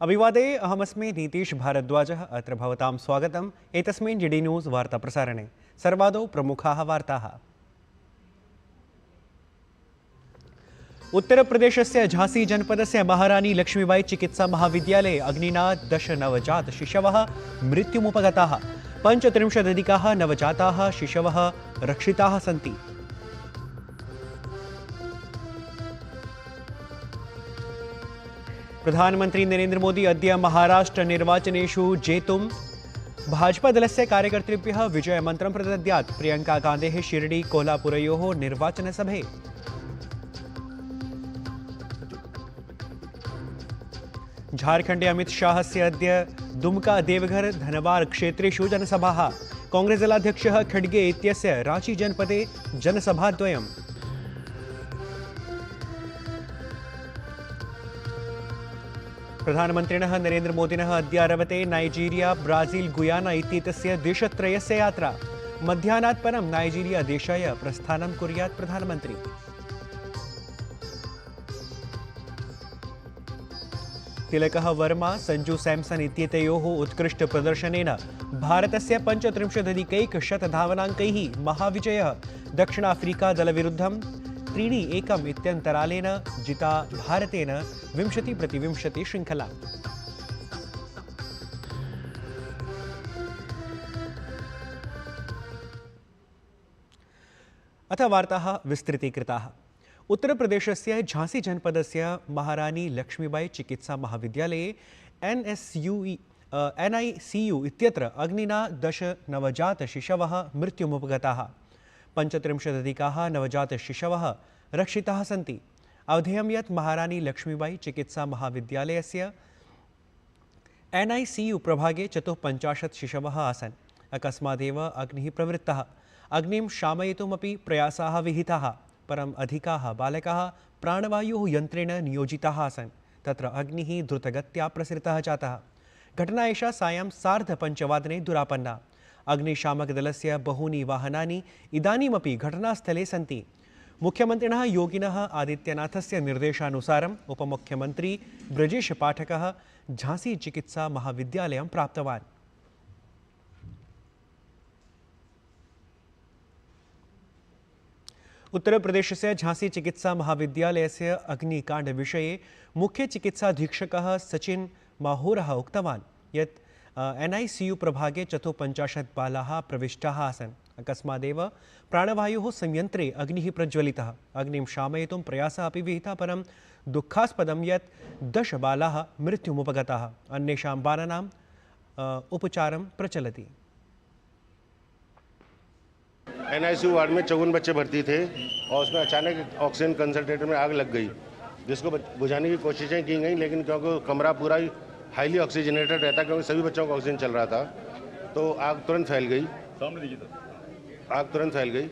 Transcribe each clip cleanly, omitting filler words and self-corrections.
अभिवादे अहमस्मि नीतीश भारद्वाजः। अत्र भवतां स्वागतम् एतस्मिन् जीडी न्यूज़ वार्ताप्रसारणे। सर्वादौ प्रमुखाः वार्ताः। उत्तरप्रदेशस्य झांसी जनपदस्य महारानी लक्ष्मीबाई चिकित्सा महाविद्यालये अग्निना 10 नवजातशिशवः मृत्युमुपगताः। 35 नवजाताः शिशवः रक्षिताः सन्ति। प्रधानमंत्री नरेंद्र मोदी अद्य महाराष्ट्र निर्वाचनेषु जेतुं भाजपादलस्य कार्यकर्तृभ्यः विजयमन्त्रं प्रदद्यात्। प्रियंका गान्धेः शिरडी कोल्हापुरयोः निर्वाचनसभे। झारखण्डे अमित शाहस्य अद्य दुमका देवघर धनवार क्षेत्रेषु जनसभाः। कांग्रेस दलाध्यक्षः खड्गे इत्यस्य रांची जनपदे जनसभाद्वयम्। प्रधानमन्त्रिणः नरेंद्र मोदिनः अद्य आरभते नाइजीरिया ब्राजील गुयाना इत्येतस्य देशत्रयस्य यात्रा। मध्याह्नात् परं नाइजीरिया देशाय प्रस्थानं कुर्यात् प्रधानमन्त्री। तिलकः वर्मा संजू सैमसन् इत्येतयोः उत्कृष्ट प्रदर्शनेन भारतस्य 35,100 धावनाङ्कैः महाविजयः। दक्षिणाफ्रीका दलविरुद्धं 3-1 इत्यन्तरालेन जिता भारतेन 20-20 श्रृङ्खला। अथ वार्ताः विस्तृतीकृताः। उत्तरप्रदेशस्य झांसी जनपदस्य महारानी लक्ष्मीबाई चिकित्सा महाविद्यालये NICU इत्यत्र अग्निना 10 नवजातशिशवः मृत्युमुपगताः। 35 नवजातशिशवः रक्षिताः सन्ति। अवधेयं यत् महारानी लक्ष्मीबाई चिकित्सा महाविद्यालयस्य NICU प्रभागे 54 शिशवः आसन्। अकस्मादेव अग्निः प्रवृत्तः। अग्निं शामयितुमपि प्रयासाः विहिताः, परम् अधिकाः बालकाः प्राणवायुः यन्त्रेण नियोजिताः आसन्। तत्र अग्निः द्रुतगत्या प्रसृतः जातः। घटना एषा सायं 5:30 दुरापन्ना। अग्निशामकदलस्य बहूनि वाहनानि इदानीमपि घटनास्थले सन्ति। मुख्यमन्त्रिणः योगिनः आदित्यनाथस्य निर्देशानुसारम् उपमुख्यमन्त्री ब्रजेश पाठकः झांसी चिकित्सा महाविद्यालयं प्राप्तवान्। उत्तरप्रदेशस्य झांसी चिकित्सा महाविद्यालयस्य अग्निकाण्ड विषये मुख्य चिकित्साधीक्षकः सचिन माहोरः उक्तवान् यत् NICU प्रभागे 54 बालाः प्रविष्टाः आसन्। अकस्मादेव प्राणवायुः संयन्त्रे अग्निः प्रज्वलितः। अग्निं शामयितुं प्रयासः अपि विहितः, परं दुःखास्पदं यत् 10 बालाः मृत्युमुपगताः। अन्येषां बालानाम् उपचारं प्रचलति। NICU वार्ड में 54 बच्चे भर्ती थे और उसमें अचानक ऑक्सीजन कंसंट्रेटर में आग लग गई, जिसको बुझाने की कोशिशें की गई, लेकिन क्योंकि कमरा पूरा ही हाईली ऑक्सीजनेटेड रहता, क्योंकि सभी बच्चों को ऑक्सीजन चल रहा था, तो आग तुरंत फैल गई। आग तुरंत फैल गई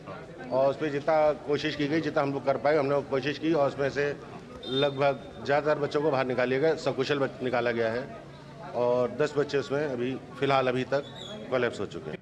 और उस पर जितना कोशिश की गई, जितना हम लोग कर पाए, हमने कोशिश की और उसमें से लगभग ज़्यादातर बच्चों को बाहर निकालिया गया, सकुशल निकाला गया है और 10 बच्चे उसमें अभी तक कोलैप्स हो चुके हैं।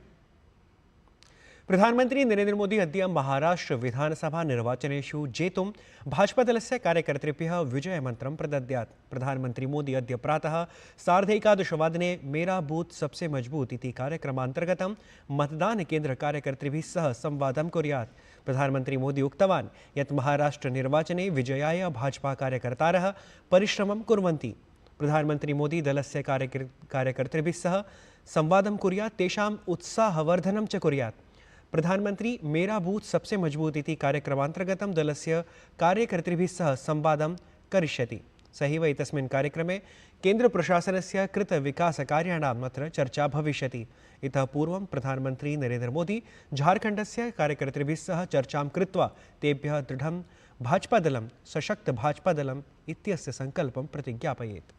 प्रधानमंत्री नरेंद्र मोदी अद्य महाराष्ट्र विधानसभा निर्वाचनेषु जेतुं भाजपादलस्य कार्यकर्तृभ्यः विजयमन्त्रं प्रदद्यात्। प्रधानमंत्री मोदी अद्य प्रातः 11:30 मेरा बूथ सबसे मजबूत इति कार्यक्रमान्तर्गतं मतदानकेन्द्रकार्यकर्तृभिः सह संवादं कुर्यात्। प्रधानमंत्री मोदी उक्तवान् यत् महाराष्ट्रनिर्वाचने विजयाय भाजपाकार्यकर्तारः परिश्रमं कुर्वन्ति। प्रधानमंत्री मोदी दलस्य कार्यकर्तृभिः सह संवादं कुर्यात्, तेषाम् उत्साहवर्धनं च कुर्यात्। प्रधानमंत्री मेरा बूथ सबसे मजबूत इति कार्यक्रमान्तर्गतं दलस्य कार्यकर्तृभिः सह संवादं करिष्यति। सहैव एतस्मिन् कार्यक्रमे केन्द्रप्रशासनस्य कृतविकासकार्याणाम् अत्र चर्चा भविष्यति। इतः पूर्वं प्रधानमंत्री नरेंद्र मोदी झारखण्डस्य कार्यकर्तृभिः सह चर्चां कृत्वा तेभ्यः दृढं भाजपादलं सशक्त भाजपादलम् इत्यस्य सङ्कल्पं प्रतिज्ञापयेत्।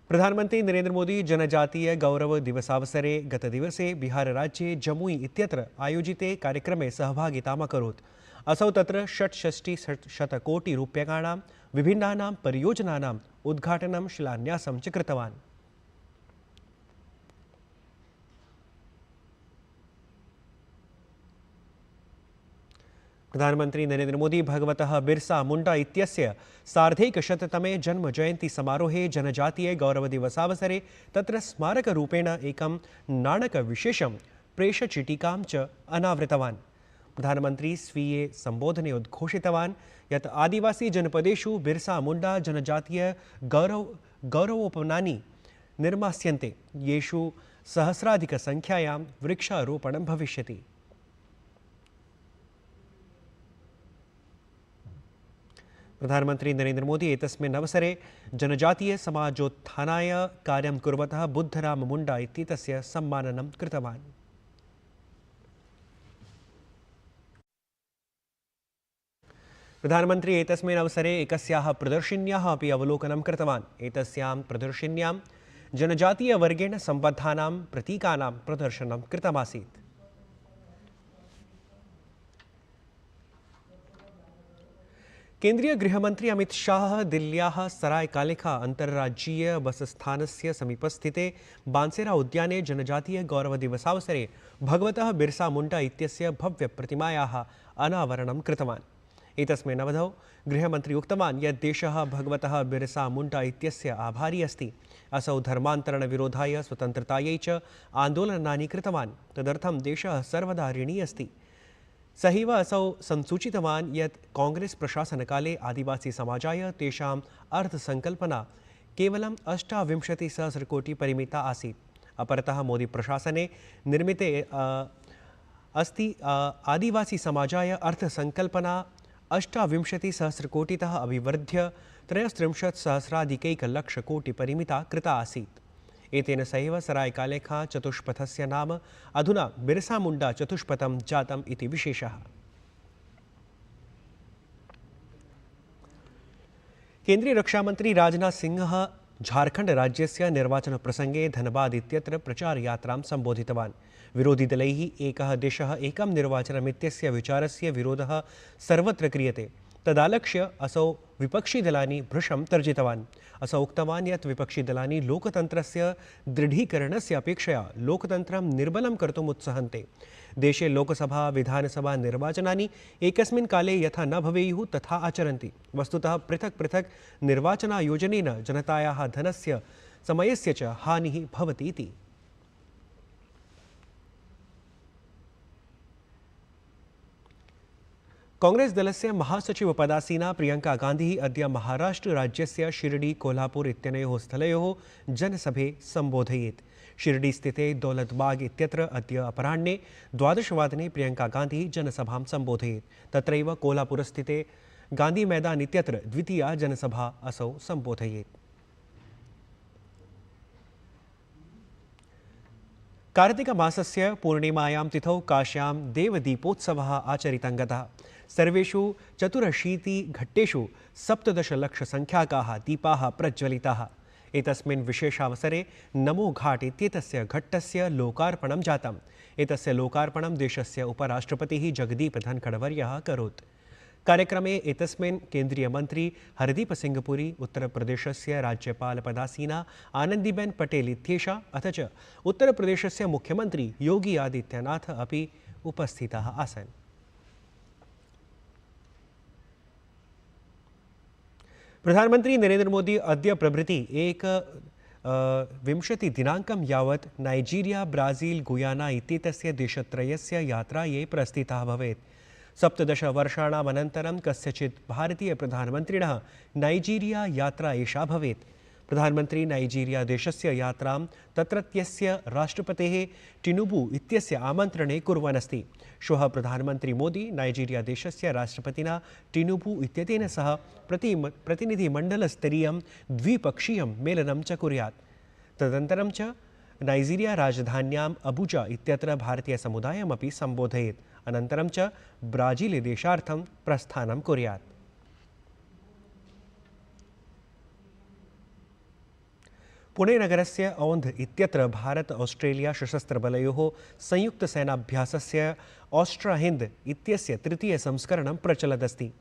प्रधानमंत्री नरेंद्र मोदी जनजातीय गौरव दिवसावसरे गतदिवसे बिहारराज्ये जमुई इत्यत्र आयोजिते कार्यक्रमे सहभागिताम् अकरोत्। असौ तत्र 66 कोटिरूप्यकाणां विभिन्नानां परियोजनानाम् उद्घाटनं शिलान्यासं च कृतवान्। प्रधानमंत्री नरेंद्र मोदी भगवतः बिरसा मुंडा इत्यस्य सार्धैकशततमे जन्मजयन्ती समारोहे जनजातीय गौरवदिवसावसरे तत्र स्मारकरूपेण एकं नाणकविशेषं प्रेषचिटिकां च अनावृतवान्। प्रधानमंत्री स्वीये संबोधने उद्घोषितवान् यत् आदिवासी जनपदेषु बिरसा मुंडा जनजातीय गौरवोपनानि निर्मास्यन्ते, येषु सहस्राधिकसंख्यायां वृक्षारोपणं भविष्यति। प्रधानमंत्री नरेंद्र मोदी एतस्मिन् अवसरे जनजातीय समाजोत्थानाय कार्यं कुर्वतः बुद्धराम मुंडा इत्येतस्य सम्माननं कृतवान्। प्रधानमंत्री एतस्मिन् अवसरे एकस्याः प्रदर्शिन्याः अपि अवलोकनं कृतवान्। एतस्यां प्रदर्शिन्यां जनजातीयवर्गेण सम्बद्धानां प्रतीकानां प्रदर्शनं कृतमासीत्। केंद्रीय गृहमंत्री अमित शाह दिल्ल्याः सरायकालेखा अंतर्राज्यीय बसस्थानस्य समीपस्थिते बांसेरा उद्याने जनजातीय गौरवदिवसावसरे भगवतः बिरसा मुंडा इत्यस्य भव्यप्रतिमायाः अनावरणं कृतवान्। एतस्मिन् अवधौ गृहमंत्री उक्तवान् यत् देशः भगवतः बिरसा मुंडा इत्यस्य आभारी अस्ति। असौ धर्मान्तरणविरोधाय स्वतन्त्रतायै च आन्दोलनानि कृतवान्, तदर्थं देशः सर्वदा ऋणी अस्ति। सहैव असौ संसूचितवान् यत् कांग्रेस प्रशासनकाले आदिवासी समाजाय तेषाम् अर्थसङ्कल्पना केवलम् 28,000,000,000 आसीत्। अपरतः मोदी प्रशासने निर्मिते अस्ति आदिवासी समाजाय अर्थसङ्कल्पना 28,000,000,000 अभिवर्ध्य 33,000,000,000 कृता आसीत्। एतेन सहैव सरायकालेखा चतुष्पथस्य नाम अधुना बिरसा मुंडा चतुष्पथं जातम् इति विशेषः। केंद्रीय रक्षामंत्री राजनाथ सिंह झारखंड राज्यस्य निर्वाचनप्रसंगे धनबाद इत्यत्र प्रचारयात्रां सम्बोधितवान्। विरोधिदलैः एकः देशः एकं निर्वाचनमित्यस्य विचारस्य विरोधः सर्वत्र क्रियते, तदालक्ष्य असौ विपक्षिदलानि भृशं तर्जितवान्। असौ उक्तवान् यत् विपक्षिदलानि लोकतन्त्रस्य दृढीकरणस्य अपेक्षया लोकतन्त्रं निर्बलं कर्तुम् उत्सहन्ते। देशे लोकसभा विधानसभा निर्वाचनानि एकस्मिन् काले यथा न भवेयुः तथा आचरन्ति। वस्तुतः पृथक् पृथक् निर्वाचनायोजनेन जनतायाः धनस्य समयस्य च हानिः भवति इति। कांग्रेस दलस्य महासचिवपदासीना प्रियंका गांधी अद्य महाराष्ट्र राज्यस्य शिरडी कोल्हापुर इत्यनयोः स्थलयोः जनसभे सम्बोधयेत्। शिरडी स्थिते दौलतबाग इत्यत्र अद्य अपराह्णे 12:00 प्रियंका गांधी जनसभां सम्बोधयेत्। तत्रैव कोल्हापुरस्थिते गांधी मैदान इत्यत्र द्वितीया जनसभा असौ सम्बोधयेत्। कार्तिकमासस्य पूर्णिमायां तिथौ काश्यां देवदीपोत्सवः आचरितः गतः। सर्वेषु 84 घट्टेषु 17,00,000 दीपाः प्रज्वलिताः। एतस्मिन् विशेषावसरे नमो घाट इत्येतस्य घट्टस्य लोकार्पणं जातम्। एतस्य लोकार्पणं देशस्य उपराष्ट्रपतिः जगदीप धनखडवर्यः अकरोत्। कार्यक्रमे एतस्मिन् केन्द्रीयमन्त्री हरदीप सिंह पुरी, उत्तरप्रदेशस्य राज्यपालपदासीना आनन्दीबेन पटेल इत्येषा अथ च उत्तरप्रदेशस्य मुख्यमन्त्री योगी आदित्यनाथ अपि उपस्थिताः आसन्। प्रधानमंत्री नरेंद्र मोदी अद्य प्रभृति 21 दिनाङ्कं यावत् नाइजीरिया, ब्राजील, गुयाना इत्येतस्य देशत्रयस्य यात्रायै प्रस्थितः भवेत्। 17 वर्षाणामनन्तरं कस्यचित् भारतीयप्रधानमन्त्रिणः नाइजीरिया यात्रा एषा भवेत्। प्रधानमंत्री नाइजीरिया देशस्य यात्रां तत्रत्यस्य राष्ट्रपतेः टिनुबू इत्यस्य आमन्त्रणे कुर्वन् अस्ति। श्वः प्रधानमंत्री मोदी नाइजीरिया देशस्य राष्ट्रपतिना टिनुबू इत्यतेन सह प्रतिनिधिमण्डलस्तरीयं द्विपक्षीयं मेलनं च कुर्यात्। तदनन्तरं च नाइजीरिया राजधान्याम् अबुजा इत्यत्र भारतीयसमुदायमपि सम्बोधयेत्। अनन्तरं च ब्राजील देशार्थं प्रस्थानं कुर्यात्। पुणे नगरस्य औन्ध इत्यत्र भारत ऑस्ट्रेलिया सशस्त्रबलयोः संयुक्तसेनाभ्यासस्य ऑस्ट्रा हिंद इत्यस्य तृतीय संस्करणं प्रचलदस्ति।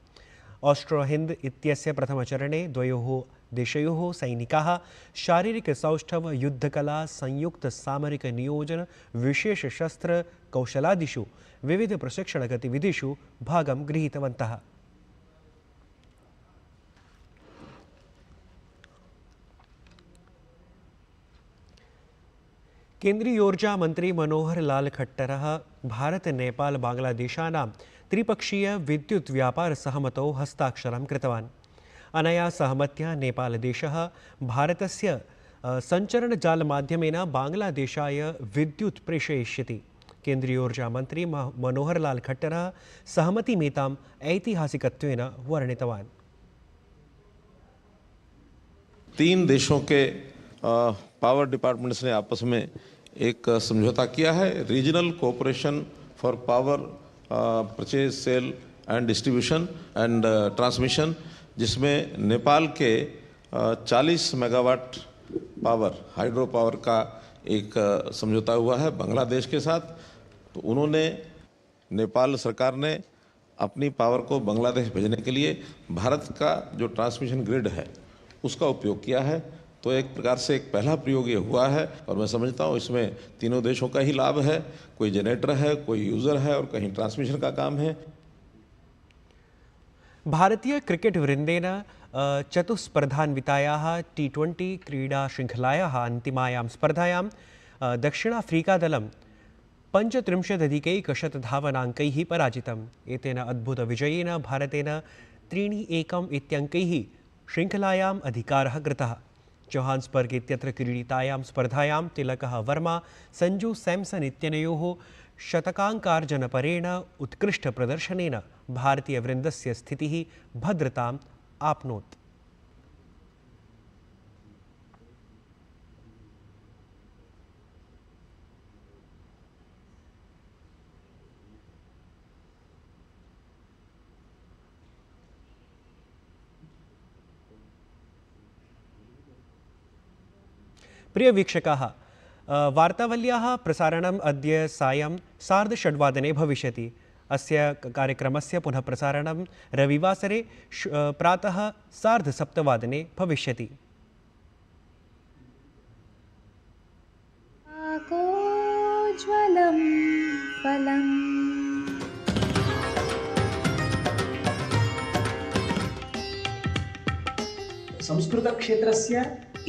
ऑस्ट्रो हिंद इत्यस्य प्रथमचरणे द्वयोः देशयोः सैनिकाः शारीरिकसौष्ठव युद्धकला संयुक्त सामरिक नियोजन विशेष शस्त्र कौशलादिषु विविध प्रशिक्षणगतिविधिषु भागं गृहीतवन्तः। केंद्रीय ऊर्जा मंत्री मनोहर लाल खट्टरः भारत नेपाल बांग्लादेशानां त्रिपक्षीय विद्युत् व्यापार सहमतौ हस्ताक्षरं कृतवान्। अनया सहमत्या नेपालदेशः भारतस्य सञ्चरणजालमाध्यमेन बांग्लादेशाय विद्युत् प्रेषयिष्यति। केंद्रीय ऊर्जा मंत्री मनोहर लाल खट्टरः सहमतिमेताम् ऐतिहासिकत्वेन वर्णितवान्। तीन देशों के पावर डिपार्टमेंट्स ने आपस में एक समझौता किया है, regional cooperation for power purchase sale and distribution and transmission, जिसमें नेपाल के 40 मेगावाट पावर हाइड्रो पावर का एक समझौता हुआ है बांग्लादेश के साथ। तो उन्होंने, नेपाल सरकार ने अपनी पावर को बांग्लादेश भेजने के लिए भारत का जो ट्रांसमिशन ग्रिड है उसका उपयोग किया है। तो एक प्रकार से एक पहला प्रयोग ये हुआ है और मैं समझता हूँ इसमें तीनों देशों का ही लाभ है। कोई जनरेटर है, कोई यूज़र है और कहीं ट्रांसमिशन का काम है। भारतीय क्रिकेट वृंदेन चतुस्पर्धान्वितायाः T20 क्रीडा शृङ्खलायाः अन्तिमायां स्पर्धायां दक्षिणाफ्रीकादलं 35 धावनाङ्कैः पराजितम्। एतेन अद्भुतविजयेन भारतेन 3-1 इत्यङ्कैः शृङ्खलायाम् अधिकारः कृतः। जोहान्सबर्ग इत्यत्र क्रीडितायां स्पर्धायां तिलकः वर्मा सञ्जू सैम्सन् इत्यनयोः शतकाङ्कार्जनपरेण उत्कृष्टप्रदर्शनेन भारतीयवृन्दस्य स्थितिः भद्रताम् आप्नोत्। प्रिय वीक्षकाः, वार्तावल्याः प्रसारणम् अद्य सायं 6:30 भविष्यति। अस्य कार्यक्रमस्य पुनः प्रसारणं रविवासरे प्रातः 7:30 भविष्यति। आकोज्वलं फलम् संस्कृतक्षेत्रस्य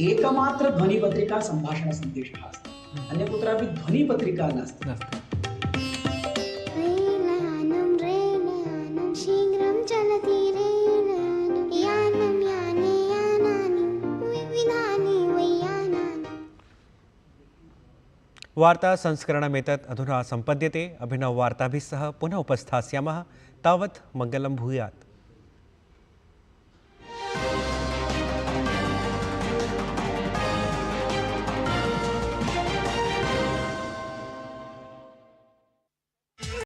एकमात्र ध्वनिपत्रिका सम्भाषणसन्देशः अस्ति। अन्य कुत्रापि ध्वनिपत्रिका नास्ति। शीघ्रं चलति रेलयानं यानं याने यानानि विविधानि वै यानानि। वार्ता संस्करणमेतत् अधुना सम्पद्यते। अभिनववार्ताभिः सह पुनः उपस्थास्यामः। तावत् मङ्गलं भूयात्।